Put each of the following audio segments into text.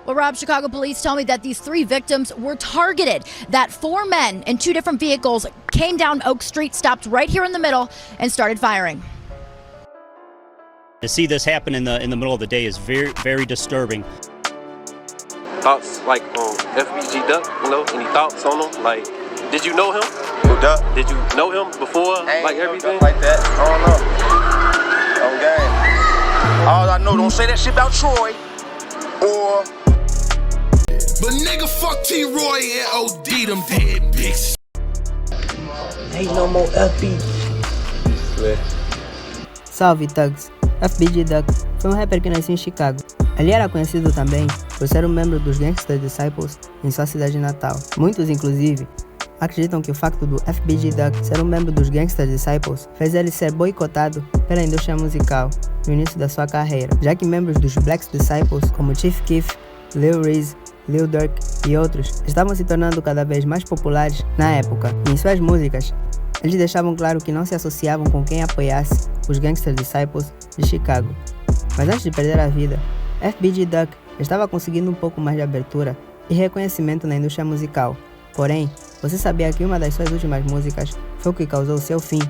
Well, Rob, Chicago police tell me that these 3 victims were targeted, that 4 men in 2 different vehicles came down Oak Street, stopped right here in the middle, and started firing. To see this happen in the middle of the day is very, very disturbing. Thoughts like FBG Duck, any thoughts on him? Like, did you know him? Who Duck? Did you know him before, like everything? Like that, I don't know. On game. All I know, don't say that shit about Troy. Or... But nigga, fuck T-Roy and OD, them dead bitches. Ain't no more FB. Salve, Thugs! FBG Duck foi um rapper que nasceu em Chicago. Ele era conhecido também por ser um membro dos Gangsta Disciples em sua cidade natal. Muitos, inclusive, acreditam que o facto do FBG Duck ser um membro dos Gangsta Disciples fez ele ser boicotado pela indústria musical no início da sua carreira, já que membros dos Black Disciples, como Chief Keef, Lil Reese, Lil Durk e outros, estavam se tornando cada vez mais populares na época. E em suas músicas, eles deixavam claro que não se associavam com quem apoiasse os Gangsta Disciples de Chicago. Mas antes de perder a vida, FBG Duck estava conseguindo um pouco mais de abertura e reconhecimento na indústria musical. Porém, você sabia que uma das suas últimas músicas foi o que causou seu fim?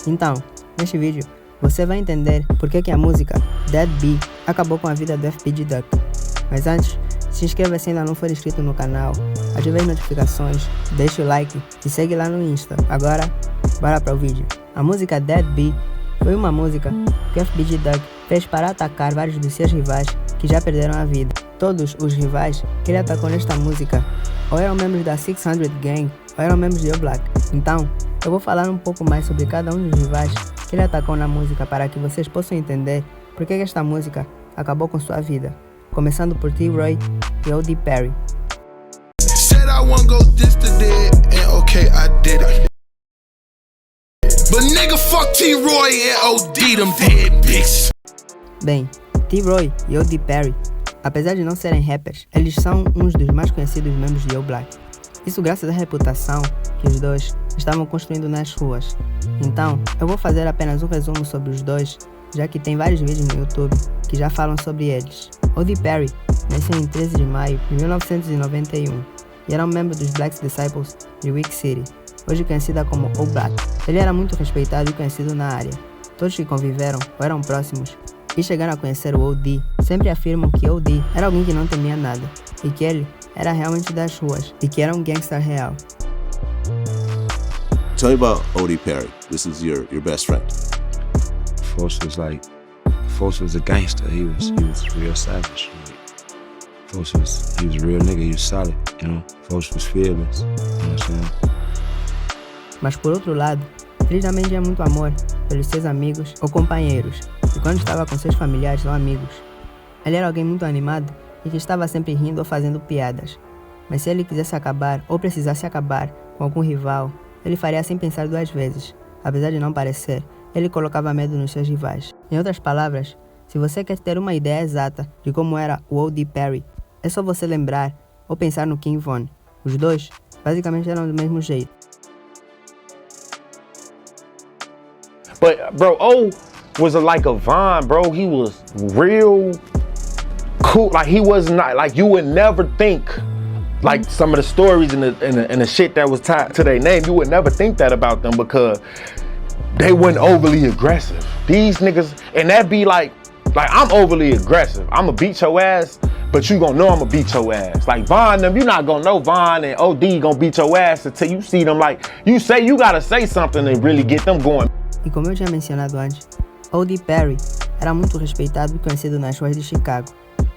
Então, neste vídeo, você vai entender por que a música Dead Bee acabou com a vida do FBG Duck. Mas antes, se inscreva se ainda não for inscrito no canal, ative as notificações, deixe o like e segue lá no Insta. Agora, bora para o vídeo. A música Dead Bee foi uma música que FBG Duck fez para atacar vários dos seus rivais que já perderam a vida. Todos os rivais que ele atacou nesta música ou eram membros da 600 Gang ou eram membros de O-Block. Então, eu vou falar um pouco mais sobre cada um dos rivais que ele atacou na música para que vocês possam entender por que esta música acabou com sua vida. Começando por T-Roy e O.D. Perry. Said I won't go this to dead, and okay, I did it. But nigga, fuck T-Roy and OD, them dead bitches. Bem, T-Roy e O.D. Perry, apesar de não serem rappers, eles são uns dos mais conhecidos membros de O-Block. Isso graças à reputação que os dois estavam construindo nas ruas. Então, eu vou fazer apenas um resumo sobre os dois, já que tem vários vídeos no YouTube que já falam sobre eles. O.D. Perry nasceu em 13 de maio de 1991 e era um membro dos Black Disciples de Wick City, hoje conhecida como O-Block. Ele era muito respeitado e conhecido na área. Todos que conviveram ou eram próximos e chegaram a conhecer o O.D. sempre afirmam que O.D. era alguém que não temia nada e que ele era realmente das ruas e que era um gangster real. Tell me about O.D. Perry. This is your best friend. Force was a gangster. He was real savage. He was a real nigga. He was solid, you know. Force was fearless. You know what I'm saying? Mas por outro lado, ele também tinha muito amor pelos seus amigos ou companheiros, e quando estava com seus familiares ou amigos, ele era alguém muito animado e que estava sempre rindo ou fazendo piadas. Mas se ele quisesse acabar ou precisasse acabar com algum rival, ele faria sem pensar 2 vezes. Apesar de não parecer, ele colocava medo nos seus rivais. Em outras palavras, se você quer ter uma ideia exata de como era o O.D. Perry, é só você lembrar ou pensar no King Von. Os dois basicamente eram do mesmo jeito. But bro, O was like a Von, bro. He was real cool. Like he was not like you would never think. Like some of the stories and the shit that was tied to their name, you would never think that about them because they weren't overly aggressive. These niggas, and that be like I'm overly aggressive. I'ma beat your ass, but you gon' know I'ma beat your ass. Like Von, them, you not gonna know Von and O.D. gonna beat your ass until you see them. Like you gotta say something to really get them going. E como eu tinha mencionado antes, O.D. Perry era muito respeitado e conhecido nas ruas de Chicago.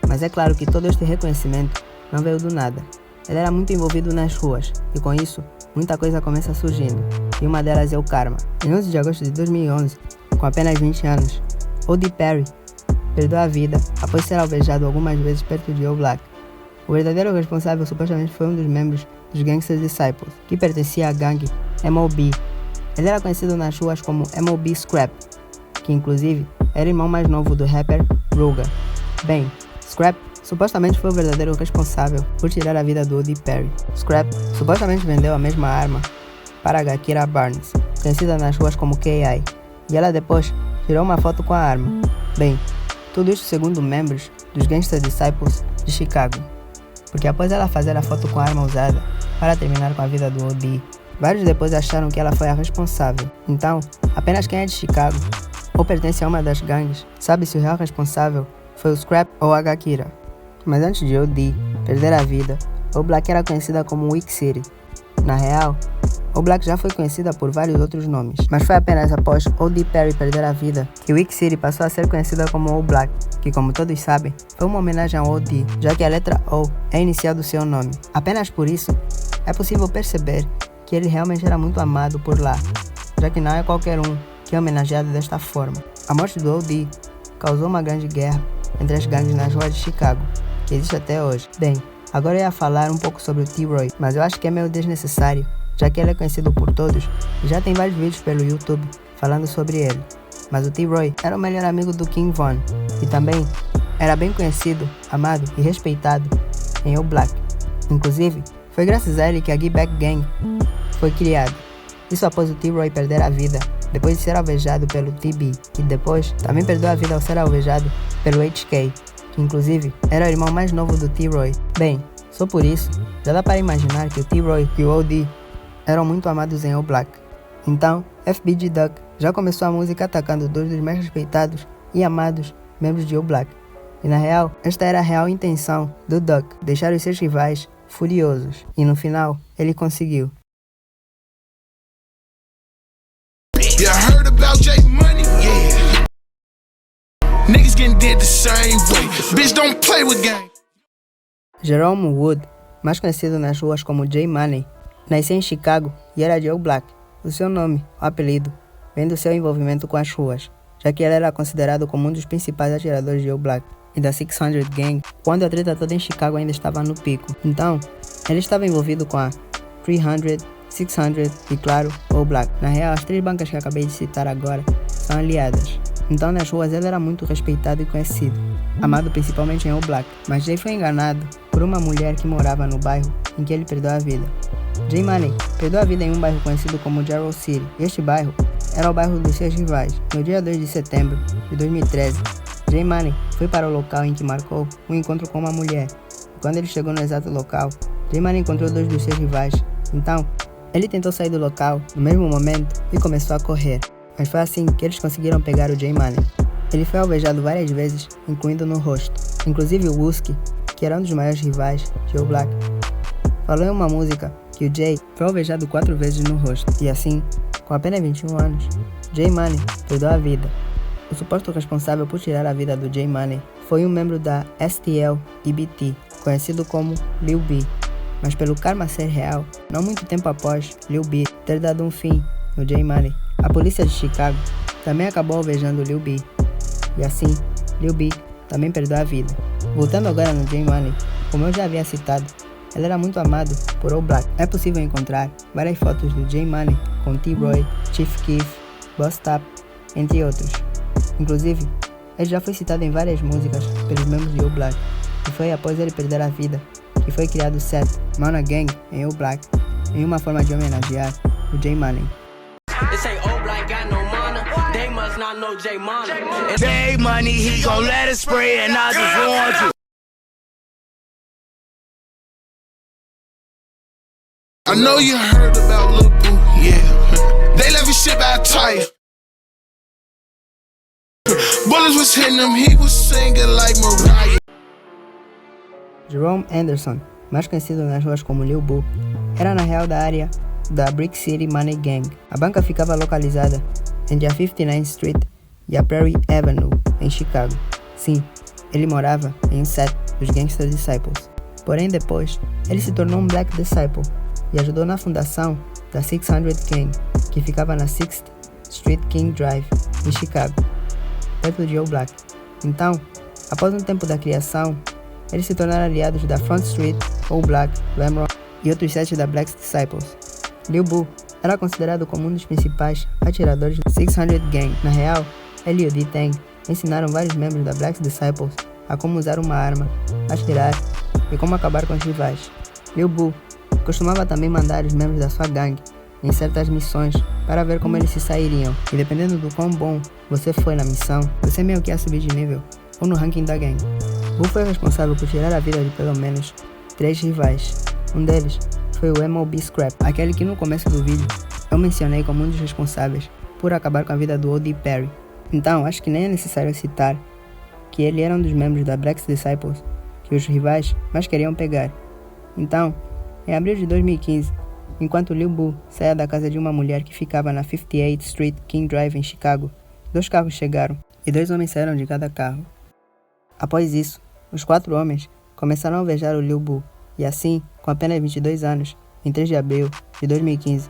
Mas é claro que todo este reconhecimento não veio do nada. Ele era muito envolvido nas ruas, e com isso, muita coisa começa surgindo, e uma delas é o karma. Em 11 de agosto de 2011, com apenas 20 anos, O.D. Perry perdeu a vida após ser alvejado algumas vezes perto de O-Block. O verdadeiro responsável supostamente foi um dos membros dos Gangsta Disciples, que pertencia à gangue M.O.B. Ele era conhecido nas ruas como M.O.B. Scrap, que inclusive era irmão mais novo do rapper Ruger. Bem, Scrap supostamente foi o verdadeiro responsável por tirar a vida do O.D. Perry. Scrap supostamente vendeu a mesma arma para Gakira Barnes, conhecida nas ruas como K.I., e ela depois tirou uma foto com a arma. Bem, tudo isso segundo membros dos Gangsta Disciples de Chicago. porque após ela fazer a foto com a arma usada para terminar com a vida do OD, vários depois acharam que ela foi a responsável. Então, apenas quem é de Chicago ou pertence a uma das gangues sabe se o real responsável foi o Scrap ou a Gakira. Mas antes de OD perder a vida, O Black era conhecida como Wick City. Na real, O Black já foi conhecida por vários outros nomes, mas foi apenas após O.D. Perry perder a vida que Wick City passou a ser conhecida como O Black, que, como todos sabem, foi uma homenagem ao O.D., já que a letra O é inicial do seu nome. Apenas por isso, é possível perceber que ele realmente era muito amado por lá, já que não é qualquer um que é homenageado desta forma. A morte do O.D. causou uma grande guerra entre as gangues nas ruas de Chicago, que existe até hoje. Bem, agora eu ia falar um pouco sobre o T-Roy, mas eu acho que é meio desnecessário, já que ele é conhecido por todos e já tem vários vídeos pelo YouTube falando sobre ele. Mas o T-Roy era o melhor amigo do King Von e também era bem conhecido, amado e respeitado em O Black. Inclusive, foi graças a ele que a Get Back Gang foi criada. Isso após o T-Roy perder a vida depois de ser alvejado pelo T.B., que depois também perdeu a vida ao ser alvejado pelo HK, que inclusive era o irmão mais novo do T-Roy. Bem, só por isso, já dá para imaginar que o T-Roy e o O.D. eram muito amados em O Black. Então, FBG Duck já começou a música atacando dois dos mais respeitados e amados membros de O Black. E na real, esta era a real intenção do Duck, deixar os seus rivais furiosos. E no final, ele conseguiu. You heard about J Money? Yeah. Niggas getting dead the same way. Bitch, don't play with game. Jerome Wood, mais conhecido nas ruas como J Money, nasceu em Chicago e era de O Black. O seu nome, o apelido, vem do seu envolvimento com as ruas, já que ele era considerado como um dos principais atiradores de O Black e da 600 Gang, quando a treta toda em Chicago ainda estava no pico. Então, ele estava envolvido com a 300, 600 e, claro, O Black. Na real, as três bancas que acabei de citar agora são aliadas. Então, nas ruas, ele era muito respeitado e conhecido, amado principalmente em O Black. Mas Jay foi enganado por uma mulher que morava no bairro em que ele perdeu a vida. J Money perdeu a vida em um bairro conhecido como Jarrow City. Este bairro era o bairro dos seus rivais. No dia 2 de setembro de 2013, J Money foi para o local em que marcou um encontro com uma mulher. E quando ele chegou no exato local, J Money encontrou dois dos seus rivais. Então, ele tentou sair do local no mesmo momento e começou a correr. Mas foi assim que eles conseguiram pegar o J Money. Ele foi alvejado várias vezes, incluindo no rosto. Inclusive o Wooski, que era um dos maiores rivais de O Black, falou em uma música que o Jay foi alvejado 4 vezes no rosto. E assim, com apenas 21 anos, J Money perdeu a vida. O suposto responsável por tirar a vida do J Money foi um membro da STL EBT, conhecido como Lil B. Mas pelo karma ser real, não muito tempo após Lil B ter dado um fim no J Money, a polícia de Chicago também acabou alvejando Lil B. E assim, Lil B também perdeu a vida. Voltando agora no J Money, como eu já havia citado, ele era muito amado por O Black. É possível encontrar várias fotos do J Money com T-Roy, Chief Keef, Boss Tap, entre outros. Inclusive, ele já foi citado em várias músicas pelos membros de O Black, e foi após ele perder a vida que foi criado o set Mana Gang em O Black, em uma forma de homenagear o J Money. J Money, he gon' let it spray and I just want you. I know you heard about Lil Boo, yeah. They left his shit by a tire. Bullets was hitting him, he was singing like Mariah. Jerome Anderson, mais conhecido nas ruas como Lil Boo, era na real da área da Brick City Money Gang. A banca ficava localizada entre a 59th Street e a Prairie Avenue, em Chicago. Sim, ele morava em um set dos Gangsta Disciples. Porém, depois, ele se tornou um Black Disciple e ajudou na fundação da 600 Gang, que ficava na 6th Street King Drive, em Chicago, perto de O Black. Então, após um tempo da criação, eles se tornaram aliados da Front Street, O Black, Lamron e outros sets da Black Disciples. Lil Boo era considerado como um dos principais atiradores da 600 Gang. Na real, ele e o D-Tang ensinaram vários membros da Black Disciples a como usar uma arma, atirar e como acabar com os rivais. Lil Boo costumava também mandar os membros da sua gangue em certas missões para ver como eles se sairiam, e dependendo do quão bom você foi na missão, você meio que ia subir de nível ou no ranking da gangue. Boo foi responsável por tirar a vida de pelo menos 3 rivais. Um deles foi o MOB Scrap, aquele que no começo do vídeo eu mencionei como um dos responsáveis por acabar com a vida do O.D. Perry. Então, acho que nem é necessário citar que ele era um dos membros da Black Disciples que os rivais mais queriam pegar. Então, em abril de 2015, enquanto Lil Boo saía da casa de uma mulher que ficava na 58th Street King Drive em Chicago, 2 carros chegaram e 2 homens saíram de cada carro. Após isso, os 4 homens começaram a alvejar o Lil Boo e assim, com apenas 22 anos, em 3 de abril de 2015,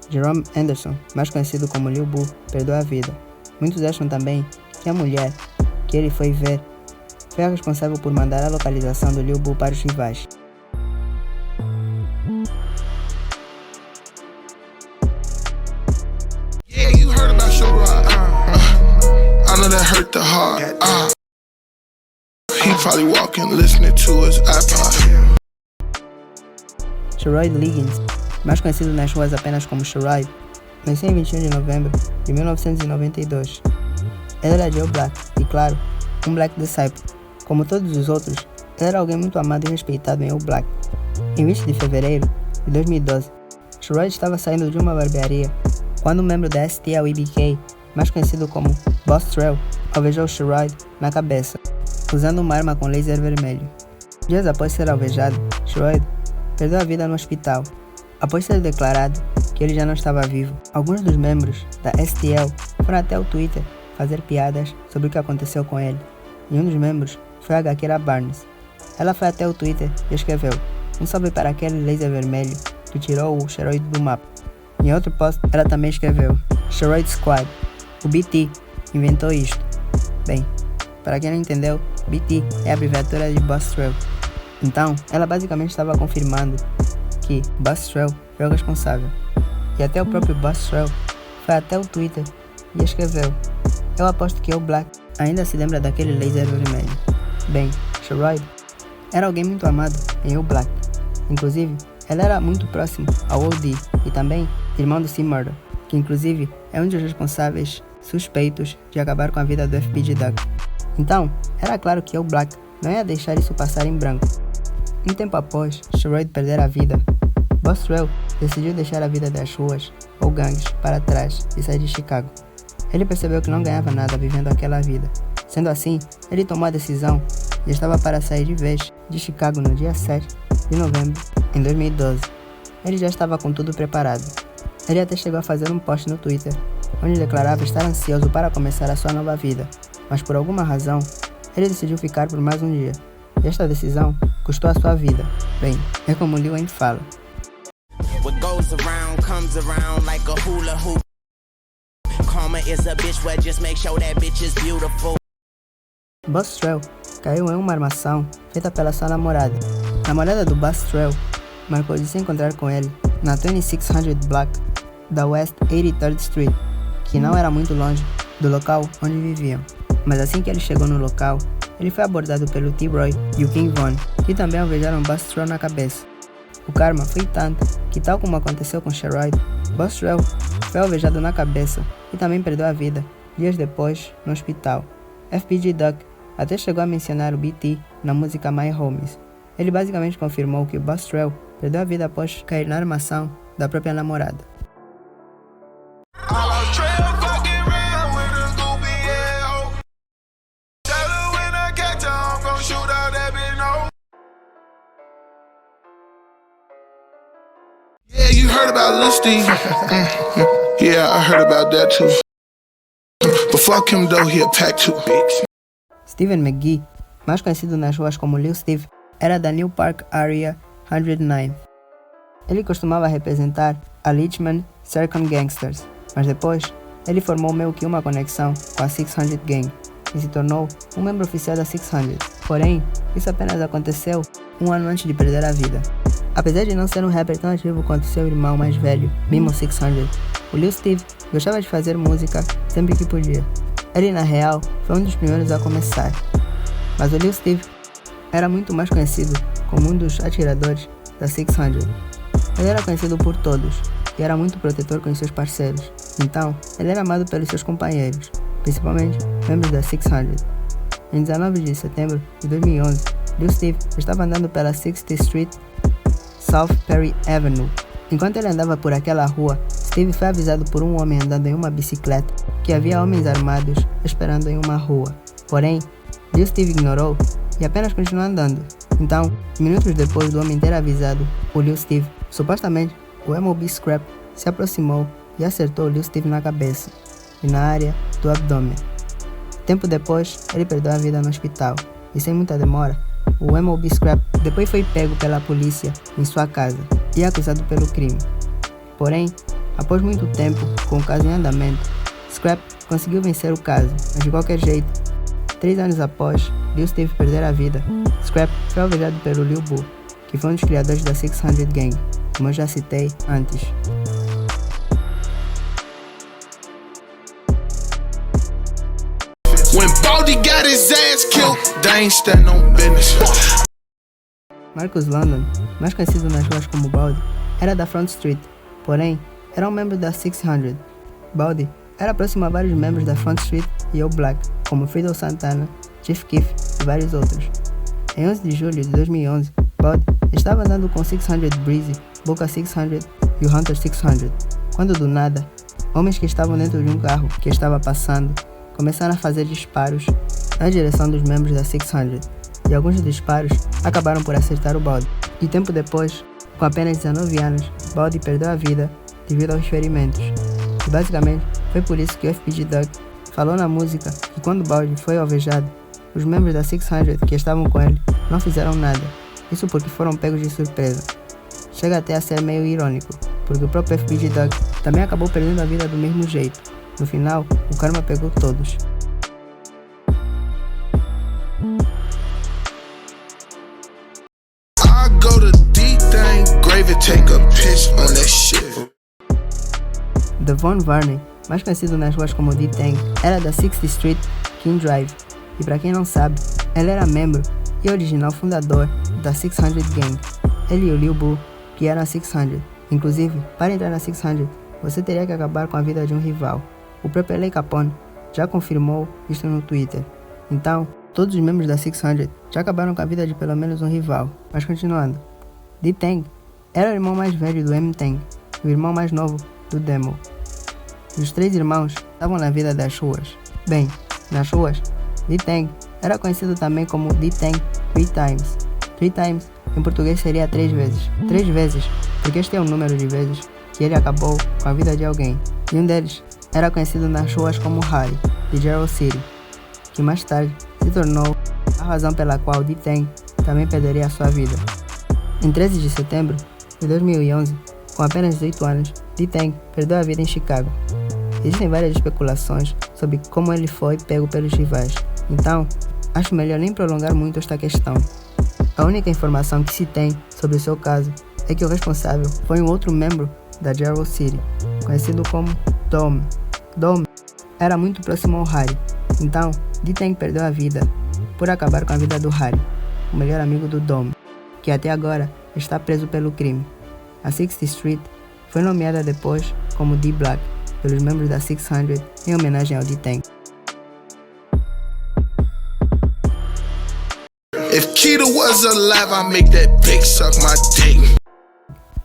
Jerome Anderson, mais conhecido como Lil Boo, perdeu a vida. Muitos acham também que a mulher que ele foi ver foi a responsável por mandar a localização do Lil Boo para os rivais. Yeah, you heard about Showride. I know that hurt the heart. He probably walking, listening to his iPod. Sherrod Liggins, mais conhecido nas ruas apenas como Sherrod, nasceu em 21 de novembro de 1992. Ele era Joe Black e, claro, um Black Disciple. Como todos os outros, ele era alguém muito amado e respeitado em O Black. Em 20 de fevereiro de 2012, Sherrod estava saindo de uma barbearia quando um membro da STL-EBK, mais conhecido como Boss Trail, alvejou Sherrod na cabeça, usando uma arma com laser vermelho. Dias após ser alvejado, Sherrod perdeu a vida no hospital, após ser declarado que ele já não estava vivo. Alguns dos membros da STL foram até o Twitter fazer piadas sobre o que aconteceu com ele, e um dos membros foi a Gaqueira Barnes. Ela foi até o Twitter e escreveu: "Um salve para aquele laser vermelho que tirou o Sherrod do mapa." Em outro post, ela também escreveu: "Sherrod Squad, o BT inventou isto." Bem, para quem não entendeu, BT é a abreviatura de Boss Trail. Então, ela basicamente estava confirmando que Boss Trail foi o responsável. E até o próprio Boss Trail foi até o Twitter e escreveu: "Eu aposto que o Black ainda se lembra daquele laser vermelho." Bem, Sherrod era alguém muito amado em O Black. Inclusive, ela era muito próximo ao O.D. e também irmão do C-Murder, que inclusive é um dos responsáveis suspeitos de acabar com a vida do FBG Duck. Então, era claro que O Black não ia deixar isso passar em branco. Um tempo após Sherrod perder a vida, Boss Trail decidiu deixar a vida das ruas ou gangues para trás e sair de Chicago. Ele percebeu que não ganhava nada vivendo aquela vida. Sendo assim, ele tomou a decisão e estava para sair de vez de Chicago no dia 7 de novembro em 2012. Ele já estava com tudo preparado. Ele até chegou a fazer um post no Twitter, onde declarava estar ansioso para começar a sua nova vida, mas por alguma razão, ele decidiu ficar por mais um dia. E esta decisão custou a sua vida. Bem, é como Lil Wayne fala: "What goes around comes around like a hula hoop. Karma is a bitch, but just make sure that bitch is beautiful." Boss Trail caiu em uma armação feita pela sua namorada. A namorada do Boss Trail marcou de se encontrar com ele na 2600 Block da West 83rd Street, que não era muito longe do local onde viviam. Mas assim que ele chegou no local, ele foi abordado pelo T-Roy e o King Von, que também alvejaram Boss Trail na cabeça. O karma foi tanto que, tal como aconteceu com Sherrod, Boss Trail foi alvejado na cabeça e também perdeu a vida dias depois no hospital. FBG Duck até chegou a mencionar o BT na música My Homies. Ele basicamente confirmou que o Boss Trail perdeu a vida após cair na armação da própria namorada. Yeah, you heard about Listy. Yeah, I heard about that too. But fuck him though, he a pack too, bitch. Steven McGee, mais conhecido nas ruas como Lil Steve, era da New Park Area 109. Ele costumava representar a Richmond Circle Gangsters, mas depois ele formou meio que uma conexão com a 600 Gang e se tornou um membro oficial da 600. Porém, isso apenas aconteceu um ano antes de perder a vida. Apesar de não ser um rapper tão ativo quanto seu irmão mais velho, Mimo 600, o Lil Steve gostava de fazer música sempre que podia. Ele, na real, foi um dos primeiros a começar. Mas o Lil Steve era muito mais conhecido como um dos atiradores da 600. Ele era conhecido por todos e era muito protetor com seus parceiros. Então, ele era amado pelos seus companheiros, principalmente membros da 600. Em 19 de setembro de 2011, Lil Steve estava andando pela 60th Street, South Perry Avenue. Enquanto ele andava por aquela rua, Steve foi avisado por um homem andando em uma bicicleta que havia homens armados esperando em uma rua. Porém, Lil Steve ignorou e apenas continuou andando. Então, minutos depois do homem ter avisado o Lil Steve, supostamente o MOB Scrap se aproximou e acertou Lil Steve na cabeça e na área do abdômen. Tempo depois, ele perdeu a vida no hospital e sem muita demora, o MOB Scrap depois foi pego pela polícia em sua casa e acusado pelo crime. Porém, após muito tempo, com o caso em andamento, Scrap conseguiu vencer o caso, mas de qualquer jeito, 3 anos após Lil Steve perder a vida, Scrap foi alvejado pelo Lil Boo, que foi um dos criadores da 600 Gang, como eu já citei antes. When Baldy got his ass killed, they ain't stand no business. Marcus London, mais conhecido nas ruas como Baldy, era da Front Street, porém, era um membro da 600. Baldy era próximo a vários membros da Front Street e Yo Black, como Fredo Santana, Chief Keef e vários outros. Em 11 de julho de 2011, Baldy estava andando com 600 Breezy, Boca 600 e o Hunter 600, quando do nada, homens que estavam dentro de um carro que estava passando começaram a fazer disparos na direção dos membros da 600, e alguns dos disparos acabaram por acertar o Baldy. E tempo depois, com apenas 19 anos, Baldy perdeu a vida devido aos ferimentos. E basicamente, foi por isso que o FBG Duck falou na música que quando Baldy foi alvejado, os membros da 600 que estavam com ele não fizeram nada, isso porque foram pegos de surpresa. Chega até a ser meio irônico, porque o próprio FBG Duck também acabou perdendo a vida do mesmo jeito. No final, o karma pegou todos. I go to D-Thing, grave and take a piss on that shit. Devon Varney, mais conhecido nas ruas como D-Tang, era da 60th Street, King Drive, e para quem não sabe, ele era membro e original fundador da 600 Gang. Ele e o Lil Boo, que eram a 600. Inclusive, para entrar na 600, você teria que acabar com a vida de um rival. O próprio L.A. Capone já confirmou isso no Twitter. Então, todos os membros da 600 já acabaram com a vida de pelo menos um rival. Mas continuando, D-Tang era o irmão mais velho do M-Tang e o irmão mais novo do Demo. Os 3 irmãos estavam na vida das ruas. Bem, nas ruas, D-Tang era conhecido também como D-Tang 3 times. 3 times em português seria 3 vezes. 3 vezes, porque este é o número de vezes que ele acabou com a vida de alguém. E um deles era conhecido nas ruas como Harry, de Gerald City, que mais tarde se tornou a razão pela qual D-Tang também perderia a sua vida. Em 13 de setembro de 2011, com apenas 18 anos, D-Tang perdeu a vida em Chicago. Existem várias especulações sobre como ele foi pego pelos rivais, então acho melhor nem prolongar muito esta questão. A única informação que se tem sobre o seu caso é que o responsável foi um outro membro da Gerald City, conhecido como Dom. Dom era muito próximo ao Harry, então D-Tang perdeu a vida por acabar com a vida do Harry, o melhor amigo do Dom, que até agora está preso pelo crime. A 60th Street foi nomeada depois como D-Block pelos membros da 600 em homenagem ao D-Tang. If Keita was alive, I'd make that pig suck my dick.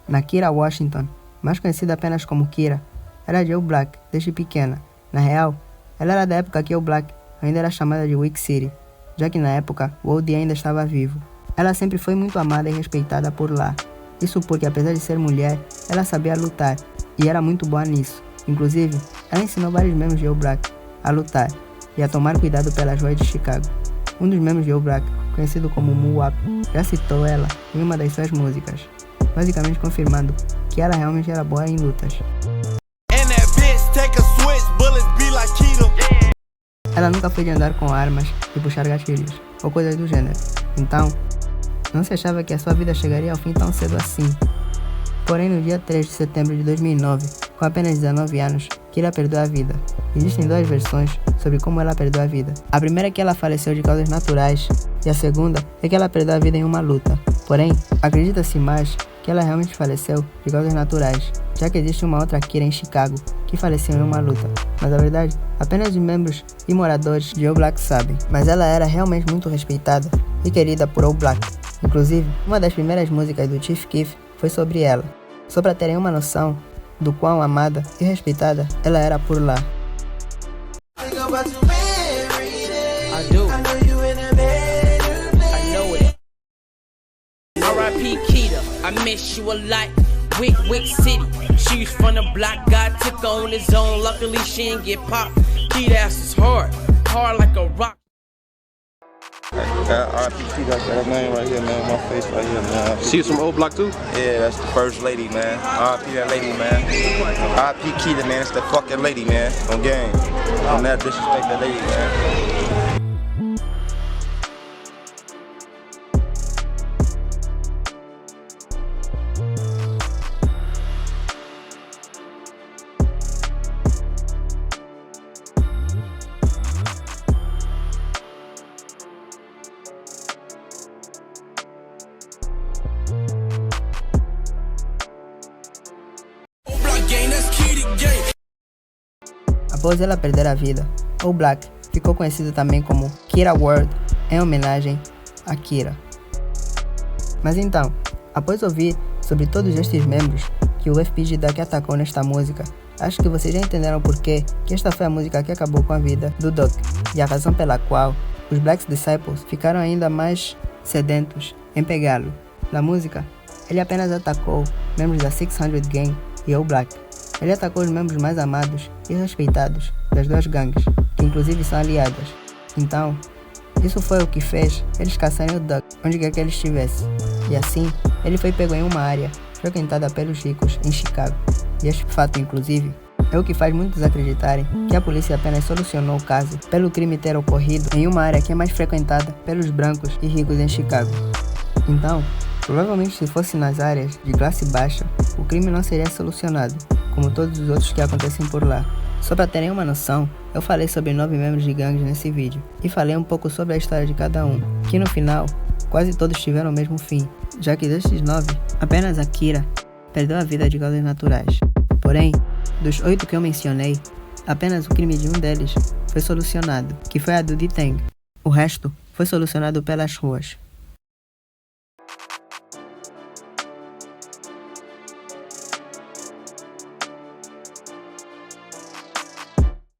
Nakira Washington, mais conhecida apenas como Kira, era de Yo Black desde pequena. Na real, ela era da época que Yo Black ainda era chamada de Wick City, já que na época o OD ainda estava vivo. Ela sempre foi muito amada e respeitada por lá. Isso porque, apesar de ser mulher, ela sabia lutar e era muito boa nisso. Inclusive, ela ensinou vários membros de Yo Black a lutar e a tomar cuidado pelas ruas de Chicago. Um dos membros de Yo Black, conhecido como Muwap, já citou ela em uma das suas músicas, basicamente confirmando que ela realmente era boa em lutas. Ela nunca foi de andar com armas e puxar gatilhos, ou coisas do gênero, então não se achava que a sua vida chegaria ao fim tão cedo assim. Porém, no dia 3 de setembro de 2009, com apenas 19 anos, Kira perdeu a vida. Existem 2 versões sobre como ela perdeu a vida. A primeira é que ela faleceu de causas naturais, e a segunda é que ela perdeu a vida em uma luta. Porém, acredita-se mais que ela realmente faleceu de causas naturais, já que existe uma outra Kira em Chicago que faleceu em uma luta. Mas a verdade, apenas os membros e moradores de Yo Black sabem. Mas ela era realmente muito respeitada e querida por All Black. Inclusive, uma das primeiras músicas do Chief Keef foi sobre ela, só para terem uma noção do quão amada e respeitada ela era por lá. I do. I know it. R.I.P. Keita, I miss you a lot. Wick City. She's from the block, God took her on his own. Luckily she ain't get popped. Keita ass is hard like a rock. RPT, got that name right here, man. My face right here, man. She's from Old Block too? Yeah, that's the first lady, man. RP that lady, man. RP Keita, man. It's the fucking lady, man. On game. Don't never disrespect that lady, man. Após ela perder a vida, All Black ficou conhecido também como Keita World, em homenagem a Keita. Mas então, após ouvir sobre todos estes membros que o FBG Duck atacou nesta música, acho que vocês já entenderam porquê que esta foi a música que acabou com a vida do Duck e a razão pela qual os Black Disciples ficaram ainda mais sedentos em pegá-lo. Na música, ele apenas atacou membros da 600 Gang e All Black. Ele atacou os membros mais amados e respeitados das duas gangues, que inclusive são aliadas. Então, isso foi o que fez eles caçarem o Duck onde quer que ele estivesse. E assim, ele foi pego em uma área frequentada pelos ricos em Chicago. E este fato, inclusive, é o que faz muitos acreditarem que a polícia apenas solucionou o caso pelo crime ter ocorrido em uma área que é mais frequentada pelos brancos e ricos em Chicago. Então, provavelmente se fosse nas áreas de classe baixa, o crime não seria solucionado, como todos os outros que acontecem por lá. Só para terem uma noção, eu falei sobre 9 membros de gangues nesse vídeo, e falei um pouco sobre a história de cada um, que no final, quase todos tiveram o mesmo fim, já que destes 9, apenas a Keita perdeu a vida de causas naturais. Porém, dos 8 que eu mencionei, apenas o crime de um deles foi solucionado, que foi a do D-Tang. O resto foi solucionado pelas ruas.